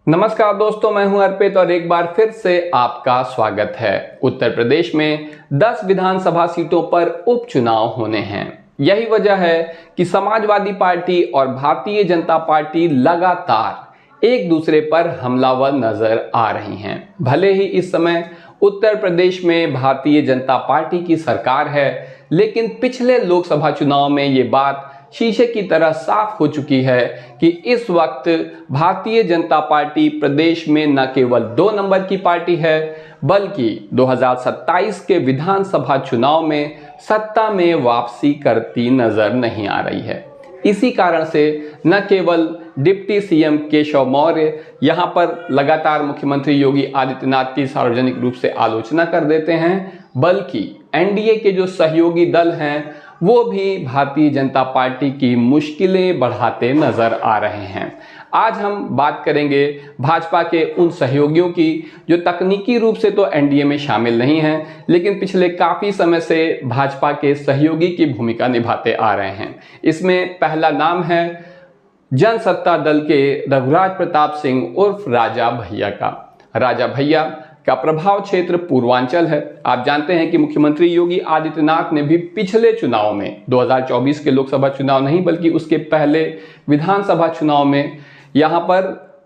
नमस्कार दोस्तों, मैं हूं अर्पित और एक बार फिर से आपका स्वागत है। उत्तर प्रदेश में 10 विधानसभा सीटों पर उपचुनाव होने हैं। यही वजह है कि समाजवादी पार्टी और भारतीय जनता पार्टी लगातार एक दूसरे पर हमलावर नजर आ रही हैं। भले ही इस समय उत्तर प्रदेश में भारतीय जनता पार्टी की सरकार है, लेकिन पिछले लोकसभा चुनाव में ये बात शीशे की तरह साफ हो चुकी है कि इस वक्त भारतीय जनता पार्टी प्रदेश में न केवल 2 नंबर की पार्टी है, बल्कि 2027 के विधानसभा चुनाव में सत्ता में वापसी करती नजर नहीं आ रही है। इसी कारण से न केवल डिप्टी सीएम केशव मौर्य यहां पर लगातार मुख्यमंत्री योगी आदित्यनाथ की सार्वजनिक रूप से आलोचना कर देते हैं, बल्कि एनडीए के जो सहयोगी दल हैं वो भी भारतीय जनता पार्टी की मुश्किलें बढ़ाते नजर आ रहे हैं। आज हम बात करेंगे भाजपा के उन सहयोगियों की जो तकनीकी रूप से तो एनडीए में शामिल नहीं हैं, लेकिन पिछले काफ़ी समय से भाजपा के सहयोगी की भूमिका निभाते आ रहे हैं। इसमें पहला नाम है जनसत्ता दल के रघुराज प्रताप सिंह उर्फ राजा भैया का। राजा भैया का प्रभाव क्षेत्र पूर्वांचल है। आप जानते हैं कि मुख्यमंत्री योगी आदित्यनाथ ने भी पिछले चुनाव में 2024 के लोकसभा चुनाव नहीं बल्कि उसके पहले विधानसभा चुनाव में यहां पर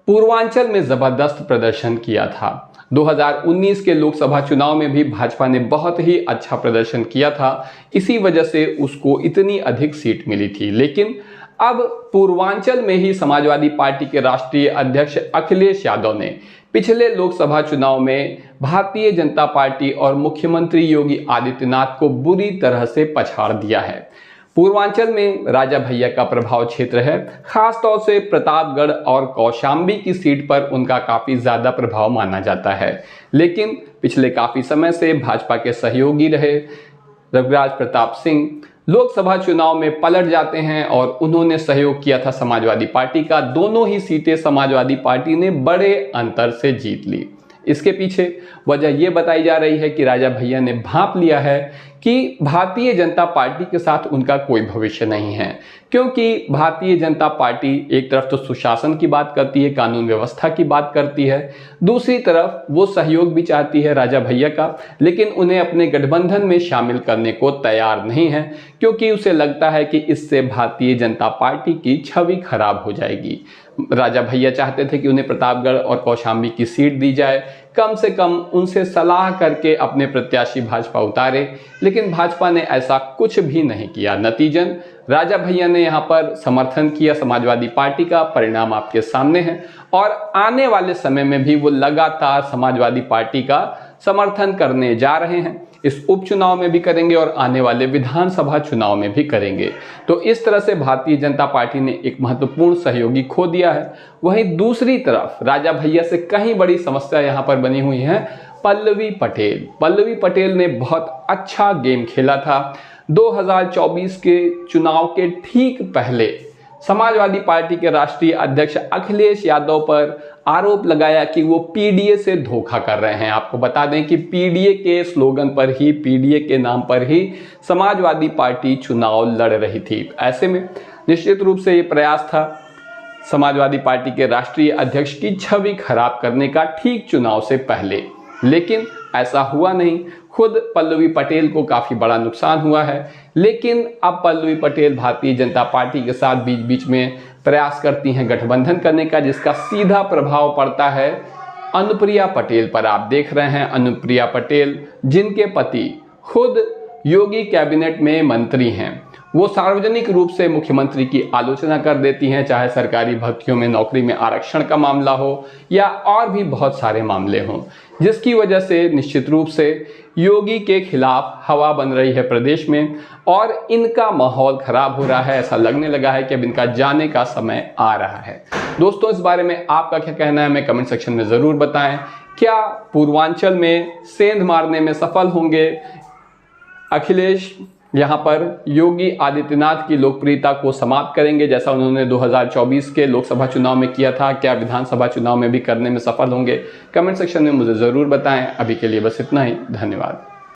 पूर्वांचल में जबरदस्त प्रदर्शन किया था। 2019 के लोकसभा चुनाव में भी भाजपा ने बहुत ही अच्छा प्रदर्शन किया था, इसी वजह से उसको इतनी अधिक सीट मिली थी। लेकिन अब पूर्वांचल में ही समाजवादी पार्टी के राष्ट्रीय अध्यक्ष अखिलेश यादव ने पिछले लोकसभा चुनाव में भारतीय जनता पार्टी और मुख्यमंत्री योगी आदित्यनाथ को बुरी तरह से पछाड़ दिया है। पूर्वांचल में राजा भैया का प्रभाव क्षेत्र है, खासतौर से प्रतापगढ़ और कौशाम्बी की सीट पर उनका काफ़ी ज़्यादा प्रभाव माना जाता है। लेकिन पिछले काफ़ी समय से भाजपा के सहयोगी रहे रघुराज प्रताप सिंह लोकसभा चुनाव में पलट जाते हैं और उन्होंने सहयोग किया था समाजवादी पार्टी का। दोनों ही सीटें समाजवादी पार्टी ने बड़े अंतर से जीत ली। इसके पीछे वजह यह बताई जा रही है कि राजा भैया ने भांप लिया है कि भारतीय जनता पार्टी के साथ उनका कोई भविष्य नहीं है, क्योंकि भारतीय जनता पार्टी एक तरफ तो सुशासन की बात करती है, कानून व्यवस्था की बात करती है, दूसरी तरफ वो सहयोग भी चाहती है राजा भैया का, लेकिन उन्हें अपने गठबंधन में शामिल करने को तैयार नहीं है, क्योंकि उसे लगता है कि इससे भारतीय जनता पार्टी की छवि खराब हो जाएगी। राजा भैया चाहते थे कि उन्हें प्रतापगढ़ और कौशाम्बी की सीट दी जाए, कम से कम उनसे सलाह करके अपने प्रत्याशी भाजपा उतारे, लेकिन भाजपा ने ऐसा कुछ भी नहीं किया। नतीजन राजा भैया ने यहां पर समर्थन किया समाजवादी पार्टी का। परिणाम आपके सामने है और आने वाले समय में भी वो लगातार समाजवादी पार्टी का समर्थन करने जा रहे हैं। इस उपचुनाव में भी करेंगे और आने वाले विधानसभा चुनाव में भी करेंगे। तो इस तरह से भारतीय जनता पार्टी ने एक महत्वपूर्ण सहयोगी खो दिया है। वहीं दूसरी तरफ राजा भैया से कहीं बड़ी समस्या यहां पर बनी हुई है पल्लवी पटेल। पल्लवी पटेल ने बहुत अच्छा गेम खेला था। 2024 के चुनाव के ठीक पहले समाजवादी पार्टी के राष्ट्रीय अध्यक्ष अखिलेश यादव पर आरोप लगाया कि वो पीडीए से धोखा कर रहे हैं। आपको बता दें कि पीडीए के स्लोगन पर ही, पीडीए के नाम पर ही समाजवादी पार्टी चुनाव लड़ रही थी। ऐसे में निश्चित रूप से ये प्रयास था समाजवादी पार्टी के राष्ट्रीय अध्यक्ष की छवि खराब करने का ठीक चुनाव से पहले, लेकिन ऐसा हुआ नहीं। खुद पल्लवी पटेल को काफ़ी बड़ा नुकसान हुआ है, लेकिन अब पल्लवी पटेल भारतीय जनता पार्टी के साथ बीच बीच में प्रयास करती हैं गठबंधन करने का, जिसका सीधा प्रभाव पड़ता है अनुप्रिया पटेल पर। आप देख रहे हैं अनुप्रिया पटेल, जिनके पति खुद योगी कैबिनेट में मंत्री हैं, वो सार्वजनिक रूप से मुख्यमंत्री की आलोचना कर देती हैं, चाहे सरकारी भर्तियों में नौकरी में आरक्षण का मामला हो या और भी बहुत सारे मामले हों, जिसकी वजह से निश्चित रूप से योगी के खिलाफ हवा बन रही है प्रदेश में और इनका माहौल खराब हो रहा है। ऐसा लगने लगा है कि अब इनका जाने का समय आ रहा है। दोस्तों, इस बारे में आपका क्या कहना है हमें कमेंट सेक्शन में ज़रूर बताएं। क्या पूर्वांचल में सेंध मारने में सफल होंगे अखिलेश? यहाँ पर योगी आदित्यनाथ की लोकप्रियता को समाप्त करेंगे जैसा उन्होंने 2024 के लोकसभा चुनाव में किया था? क्या विधानसभा चुनाव में भी करने में सफल होंगे? कमेंट सेक्शन में मुझे ज़रूर बताएं। अभी के लिए बस इतना ही। धन्यवाद।